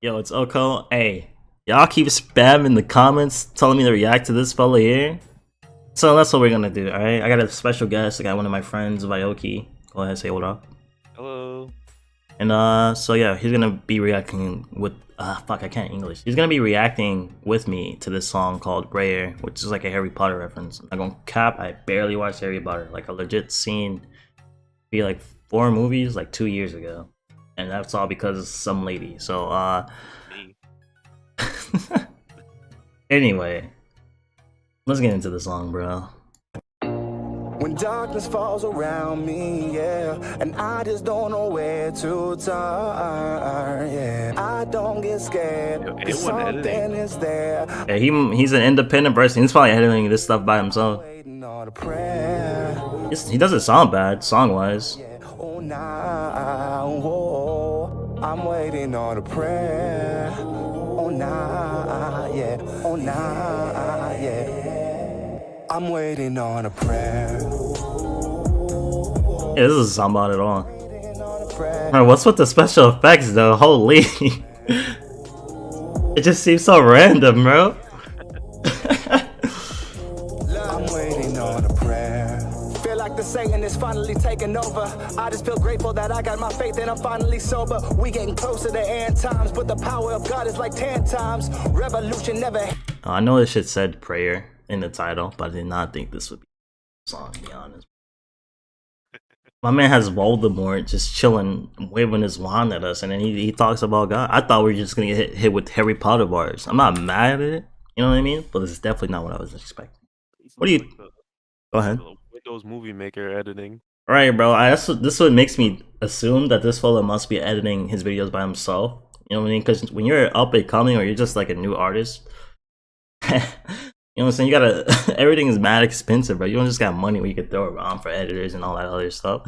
Yo, it's Okhoh. Hey, y'all keep spamming the comments telling me to react to this fella here. So that's what we're gonna do, alright? I got a special guest. I got one of my friends, Vyoki. Go ahead, say what up. Hello. And so yeah, he's gonna be reacting with fuck, I can't English. He's gonna be reacting with me to this song called Rare, which is like a Harry Potter reference. I'm not gonna cap, I barely watched Harry Potter. Like a legit scene be like 4 movies like 2 years ago. And that's all because of some lady. So Me. anyway, let's get into the song, bro. When darkness falls around me, yeah, and I just don't know where to turn, yeah. I don't get scared, cause something is there. Yeah, he's an independent person. He's probably editing this stuff by himself. He doesn't sound bad, song-wise. Oh, nah, oh, I'm waiting on a prayer. Oh, nah, yeah, oh, nah, yeah. I'm waiting on a prayer. Yeah, this is sound bad at all. Man, what's with the special effects though? Holy. It just seems so random, bro. I'm waiting on a prayer. Feel like the Satan is finally taking over. I just feel grateful that I got my faith and I'm finally sober. We getting closer to end times, but the power of God is like 10 times. Revolution never. I know this shit said prayer in the title, but I did not think this would be a song, to be honest. My man has Voldemort just chilling, waving his wand at us, and then he talks about God. I thought we were just gonna get hit with Harry Potter bars. I'm not mad at it, you know what I mean? But it's definitely not what I was expecting. What do you... Go ahead. Windows Movie Maker editing. Alright, bro. This what makes me assume that this fella must be editing his videos by himself. You know what I mean? Because when you're up and coming or you're just like a new artist, you know what I'm saying? You gotta, everything is mad expensive, bro. You don't just got money where you can throw around for editors and all that other stuff.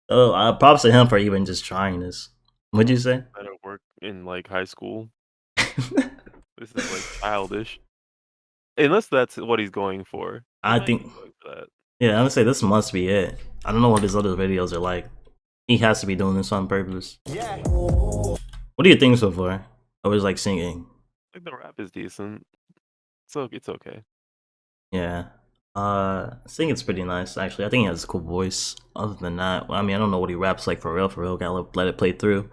So props to him for even just trying this. What'd you say? I don't work in like high school. This is like childish. Unless that's what he's going for. I think, yeah, I'm gonna say this must be it. I don't know what his other videos are like. He has to be doing this on purpose. Yeah. What do you think so far? I was like singing. I think the rap is decent. So it's okay. Yeah. I think it's pretty nice actually. I think he has a cool voice. Other than that, I mean, I don't know what he raps like for real. Gotta let it play through.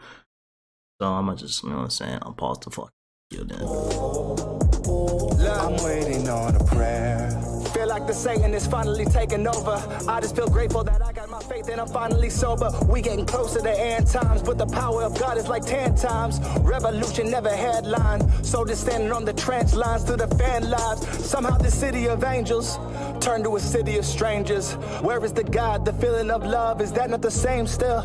So I'm gonna just, you know what I'm saying, I'll pause the fuck video then. I'm waiting on a prayer. Feel like the Satan is finally taking over. I just feel grateful that I got my faith and I'm finally sober. We getting closer to end times, but the power of God is like 10 times. Revolution never headline. So just standing on the trench lines through the fan lives. Somehow the city of angels turned to a city of strangers. Where is the God, the feeling of love? Is that not the same still?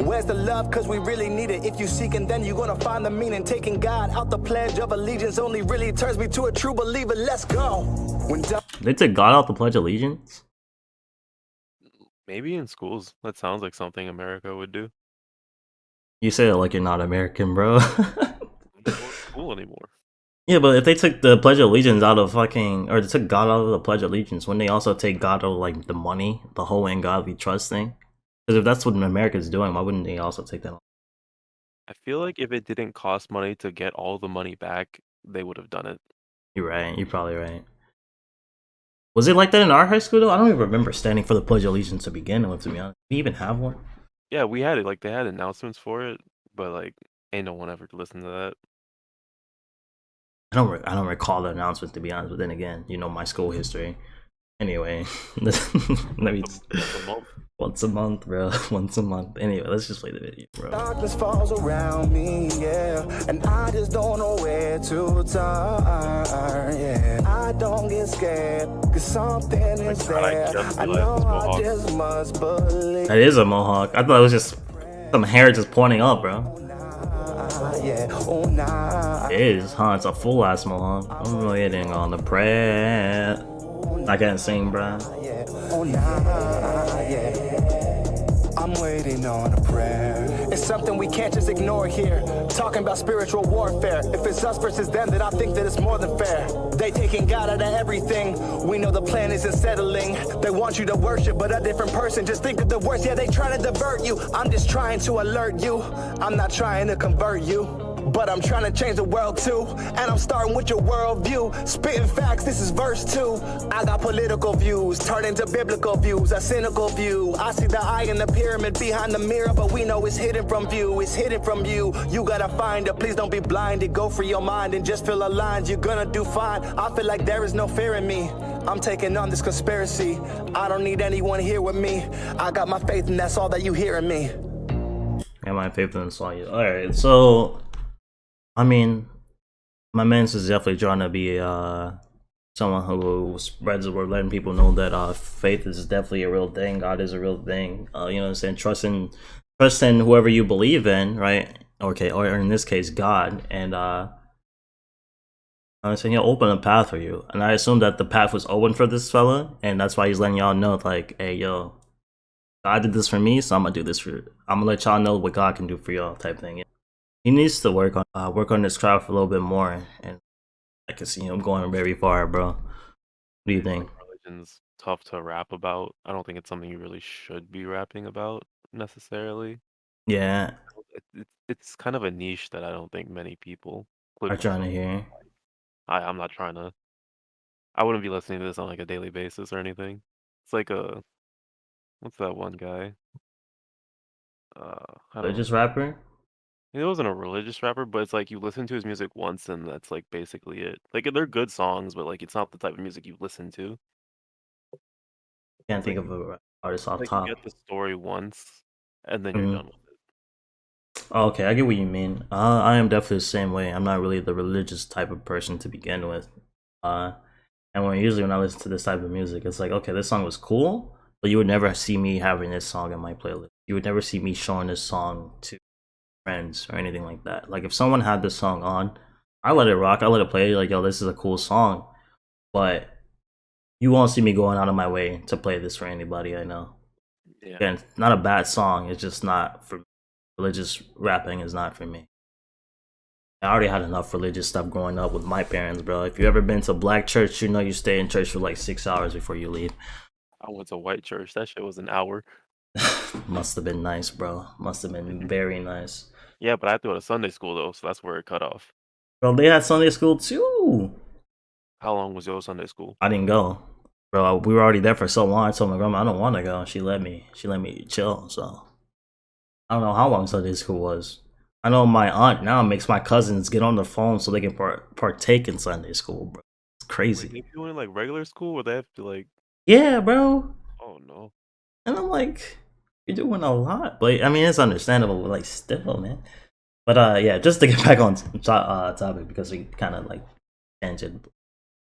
Where's the love? Cause we really need it. If you seek and then you're gonna find the meaning. Taking God out the pledge of allegiance only really turns me to a true believer. Let's go. They took God out the Pledge of Allegiance? Maybe in schools. That sounds like something America would do. You say it like you're not American, bro. Not school anymore. Yeah, but if they took the Pledge of Allegiance out of fucking, or they took God out of the Pledge of Allegiance, wouldn't they also take God out of like the money, the whole in God we trust thing? Because if that's what America's doing, why wouldn't they also take that off? I feel like if it didn't cost money to get all the money back, they would have done it. You're right. You're probably right. Was it like that in our high school though? I don't even remember standing for the Pledge of Allegiance to begin with, to be honest. Did we even have one? Yeah, we had it. Like they had announcements for it, but like ain't no one ever listened to that. I don't recall the announcements, to be honest. But then again, you know my school history. Anyway, let me. Once a month, bro. Once a month. Anyway, let's just play the video, bro. Darkness falls around me, yeah, and I just don't know where to turn, yeah. I don't get scared, cause something is there. I know I just must believe. That is a mohawk. I thought it was just some hair just pointing up, bro. It is, huh? It's a full ass mohawk. I'm waiting on the prayer. I can't sing, bro. I'm waiting on a prayer. It's something we can't just ignore here. Talking about spiritual warfare. If it's us versus them, then I think that it's more than fair. They taking God out of everything. We know the plan isn't settling. They want you to worship, but a different person. Just think of the worst. Yeah, they trying to divert you. I'm just trying to alert you. I'm not trying to convert you. but I'm trying to change the world too. And I'm starting with your worldview. Spitting facts, this is verse 2. I got political views, turn into biblical views, a cynical view. I see the eye in the pyramid behind the mirror, but we know it's hidden from view. It's hidden from you. You gotta find it. Please don't be blinded. Go free your mind and just feel aligned. You're gonna do fine. I feel like there is no fear in me. I'm taking on this conspiracy. I don't need anyone here with me. I got my faith, and that's all that you hear in me. Yeah, my faith in the song. Alright, so I mean, my man's is definitely trying to be someone who spreads the word, letting people know that faith is definitely a real thing. God is a real thing. You know what I'm saying? Trust in whoever you believe in, right? Okay, or in this case, God. And I'm saying he'll open a path for you. And I assume that the path was open for this fella, and that's why he's letting y'all know, like, hey, yo, God did this for me, so I'm gonna do this for you. I'm gonna let y'all know what God can do for y'all, type thing. He needs to work on his craft a little bit more, and I can see him going very far, bro. What do you think? Religion's tough to rap about. I don't think it's something you really should be rapping about necessarily. Yeah, It's kind of a niche that I don't think many people, I'm including trying to myself, hear. I'm not trying to. I wouldn't be listening to this on like a daily basis or anything. It's like what's that one guy? I don't. Religious rapper? He wasn't a religious rapper, but it's like you listen to his music once and that's like basically it. Like they're good songs, but like it's not the type of music you listen to. Can't It's think like of a artist off like you top. get the story once and then you're done with it. Oh, okay, I get what you mean. I am definitely the same way. I'm not really the religious type of person to begin with. And when I listen to this type of music, it's like, okay, this song was cool, but you would never see me having this song in my playlist. You would never see me showing this song to friends or anything like that. Like if someone had this song on, I let it rock, I let it play, like, yo, this is a cool song. But you won't see me going out of my way to play this for anybody I know. Yeah. Again, not a bad song, it's just not for me. Religious rapping is not for me. I already had enough religious stuff growing up with my parents, bro. If you ever been to black church, you know you stay in church for like 6 hours before you leave. I went to white church. That shit was an hour. Must have been nice, bro. Must have been very nice. Yeah, but I had to go to Sunday school though, so that's where it cut off. Bro, they had Sunday school too. How long was your Sunday school? I didn't go. Bro, we were already there for so long. I told my grandma I don't want to go. She let me chill, so I don't know how long Sunday school was. I know my aunt now makes my cousins get on the phone so they can partake in Sunday school, bro. It's crazy. Wait, they doing like regular school, or they have to like? Yeah, bro. Oh no. And I'm like, you're doing a lot, but I mean, it's understandable, but like, still, man. But yeah, just to get back on topic because we kind of like tangent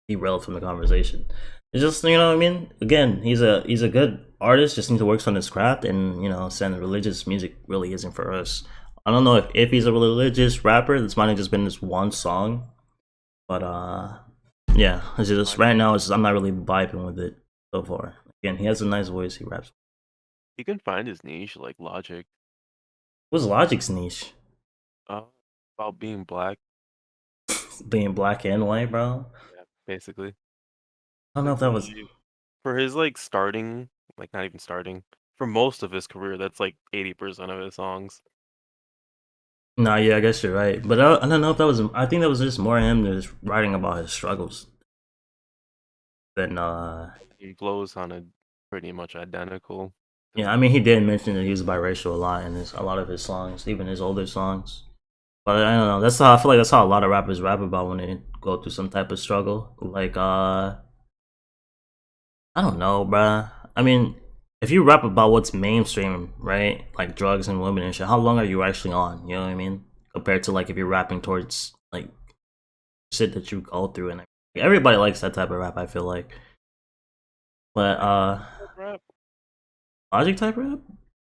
derailed from the conversation. It's just, you know what I mean? Again, he's a good artist, just needs to work on his craft, and you know, saying religious music really isn't for us. I don't know if he's a religious rapper. This might have just been this one song, but yeah, it's just right now. It's just, I'm not really vibing with it so far. Again, he has a nice voice. He raps. He can find his niche, like Logic. What's Logic's niche? About being black. Being black and white, bro. Yeah, basically. I don't know if that was For his like starting, like not even starting, for most of his career. That's like 80% of his songs. No, yeah, I guess you're right. But I don't know if that was. I think that was just more him just writing about his struggles. Than He flows sounded pretty much identical. yeah, I mean, he did mention that he was biracial a lot in a lot of his songs, even his older songs. But I don't know. That's how I feel like that's how a lot of rappers rap about when they go through some type of struggle. Like I don't know, bruh. I mean, if you rap about what's mainstream, right? Like drugs and women and shit, how long are you actually on? You know what I mean? Compared to like if you're rapping towards like shit that you go through, and everybody likes that type of rap, I feel like. But Rap. Logic type rap?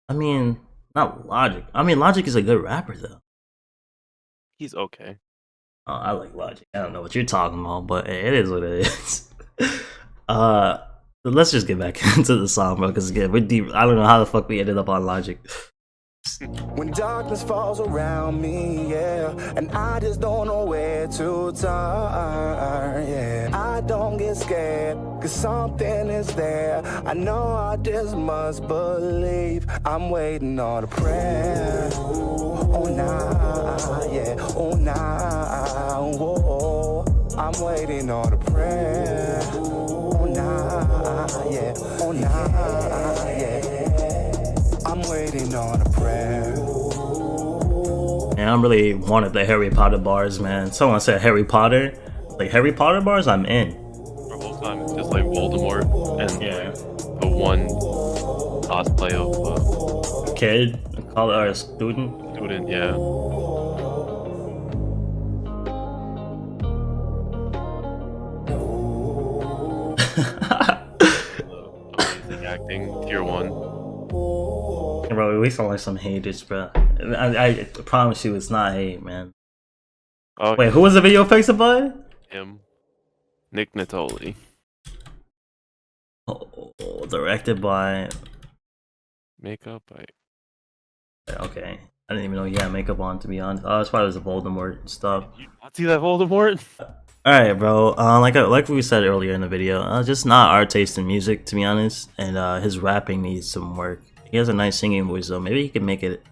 I mean, not Logic. I mean, Logic is a good rapper though. He's okay. I like Logic. I don't know what you're talking about, but it is what it is. Let's just get back into the song, bro. Because again, we're deep. I don't know how the fuck we ended up on Logic. When darkness falls around me, yeah, and I just don't know where to turn, yeah. I don't get scared, cause something is there. I know I just must believe. I'm waiting on a prayer. Oh, nah, yeah, oh, nah, whoa. I'm waiting on a prayer. Oh, nah, yeah, oh, nah, yeah. I'm waiting on a prayer. And I'm really wanted the Harry Potter bars, man. Someone said Harry Potter. Like Harry Potter bars, I'm in. The whole time it's just like Voldemort and Yeah. like, the one cosplay of Kid, call it or a student. student, yeah. Amazing acting, tier 1. Bro, we sound like some haters, bro. I promise you it's not hate, man. Oh, Wait, who was the video affected by? him. Nick Nittoli. Oh, directed by... Makeup, Okay. I didn't even know he had makeup on, to be honest. Oh, that's why it was the Voldemort stuff. you not see that Voldemort? Alright, bro. Like we said earlier in the video, just not our taste in music, to be honest. And his rapping needs some work. He has a nice singing voice, though. Maybe he can make it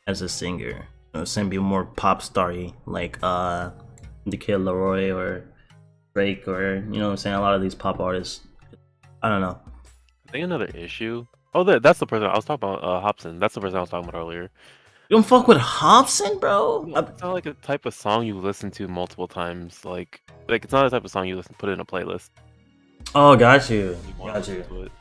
as a singer. You know, be more pop starry, like the Kid Leroy or Drake, or you know what I'm saying. A lot of these pop artists. I don't know. I think another issue. Oh, that's the person I was talking about. Hobson. That's the person I was talking about earlier. You don't fuck with Hobson, bro. It's not like a type of song you listen to multiple times. Like it's not a type of song you put in a playlist. Oh, got you. You wanna Got you. listen to it.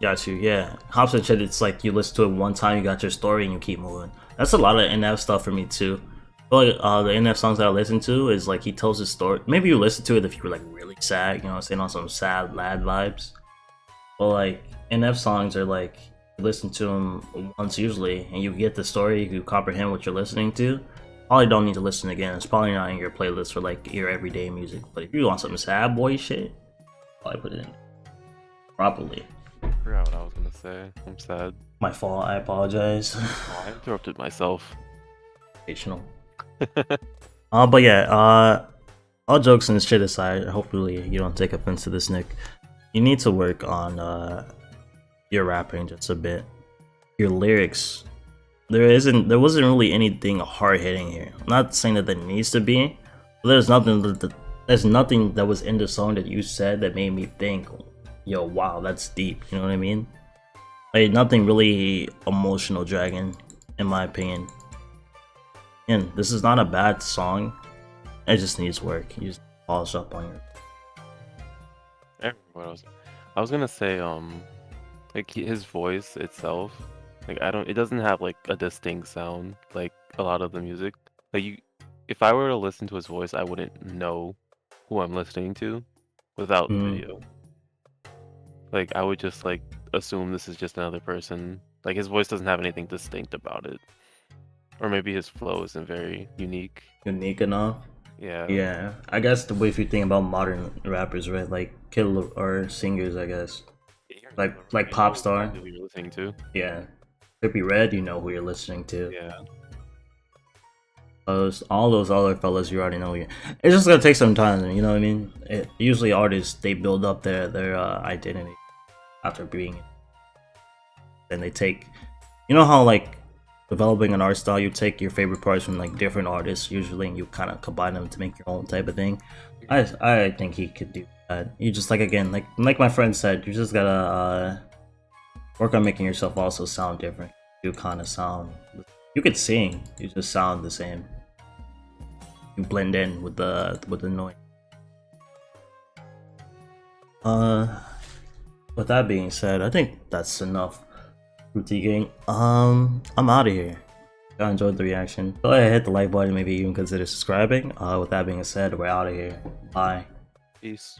Got you, yeah. Hobson shit, it's like you listen to it one time, you got your story, and you keep moving. That's a lot of NF stuff for me too. But the NF songs that I listen to is like he tells his story. Maybe you listen to it if you were like really sad, you know what I'm saying, on some sad lad vibes. But like NF songs are like you listen to them once usually, and you get the story, you comprehend what you're listening to. Probably don't need to listen again. It's probably not in your playlist for like your everyday music. But if you want some sad boy shit, probably put it in properly. I forgot what I was gonna say. I'm sad. My fault. I apologize. Oh, I interrupted myself. Educational. But yeah. All jokes and shit aside, hopefully you don't take offense to this, Nick. You need to work on your rapping just a bit. Your lyrics. There wasn't really anything hard hitting here. I'm not saying that there needs to be. But there's nothing that was in the song that you said that made me think, yo, wow, that's deep. You know what I mean? Like nothing really emotional dragging, in my opinion. And this is not a bad song. It just needs work. You just polish up on your. What else? I was gonna say, like his voice itself, like it doesn't have like a distinct sound like a lot of the music. Like if I were to listen to his voice, I wouldn't know who I'm listening to without the video. Like I would just like assume this is just another person. Like his voice doesn't have anything distinct about it, or maybe his flow isn't very unique. Unique enough. Yeah. Yeah, I guess the way if you think about modern rappers, right? Like killer or singers, I guess. Like pop star. Who you're listening to? Yeah. Trippie Redd, you know who you're listening to. Yeah. All those other fellas, you already know. It's just gonna take some time, you know what I mean? Usually artists, they build up their identity after being, and they take, you know how like developing an art style, you take your favorite parts from like different artists usually, and you kind of combine them to make your own type of thing. I think he could do that. You just like my friend said, you just gotta work on making yourself also sound different. You kind of sound, you could sing, you just sound the same. You blend in with the noise. With that being said, I think that's enough critiquing. I'm out of here. I enjoyed the reaction. Go ahead, hit the like button, maybe even consider subscribing. With that being said, we're out of here. Bye. Peace.